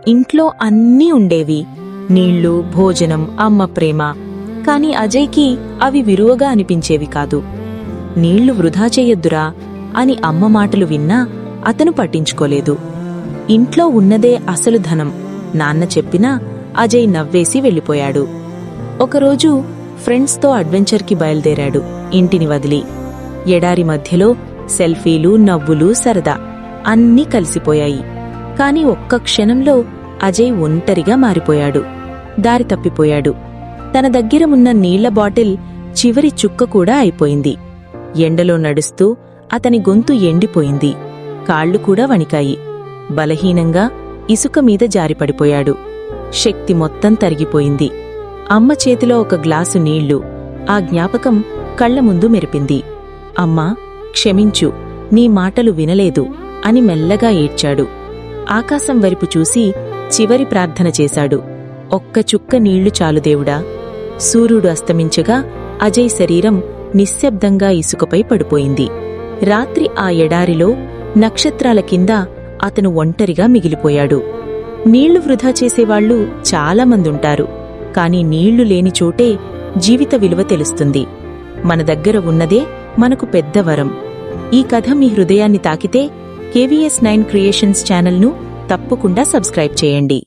ఇంట్లో అన్నీ ఉండేవి, నీళ్లు, భోజనం, అమ్మ ప్రేమ. కాని అజయ్కి అవి విలువగా అనిపించేవి కాదు. నీళ్లు వృధా చెయ్యొద్దురా అని అమ్మ మాటలు విన్నా అతను పట్టించుకోలేదు. ఇంట్లో ఉన్నదే అసలు ధనం నాన్న చెప్పినా అజయ్ నవ్వేసి వెళ్ళిపోయాడు. ఒకరోజు ఫ్రెండ్స్తో అడ్వెంచర్కి బయలుదేరాడు ఇంటిని వదిలి. ఎడారి మధ్యలో సెల్ఫీలు, నవ్వులు, సరదా అన్నీ కలిసిపోయాయి. కాని ఒక్క క్షణంలో అజయ్ ఒంటరిగా మారిపోయాడు. దారి తప్పిపోయాడు. తన దగ్గర ఉన్న నీళ్ల బాటిల్ చివరి చుక్క కూడా అయిపోయింది. ఎండలో నడుస్తూ అతని గొంతు ఎండిపోయింది. కాళ్లు కూడా వణికాయి. బలహీనంగా ఇసుక మీద జారిపడిపోయాడు. శక్తి మొత్తం తరిగిపోయింది. అమ్మ చేతిలో ఒక గ్లాసు నీళ్లు. ఆ జ్ఞాపకం కళ్ల ముందు మెరిపింది. అమ్మా, క్షమించు, నీ మాటలు వినలేదు అని మెల్లగా ఏడ్చాడు. ఆకాశం వైపు చూసి చివరి ప్రార్థన చేశాడు. ఒక్క చుక్క నీళ్లు చాలు దేవుడా. సూర్యుడు అస్తమించగా అజయ్ శరీరం నిశ్శబ్దంగా ఇసుకపై పడిపోయింది. రాత్రి ఆ ఎడారిలో నక్షత్రాల కింద అతను ఒంటరిగా మిగిలిపోయాడు. నీళ్లు వృధా చేసేవాళ్లు చాలామందుంటారు. కాని నీళ్లు లేని చోటే జీవిత విలువ తెలుస్తుంది. మన దగ్గర ఉన్నదే మనకు పెద్ద వరం. ఈ కథ మీ హృదయాన్ని తాకితే KVS9 క్రియేషన్స్ ఛానల్ను తప్పకుండా సబ్స్క్రైబ్ చేయండి.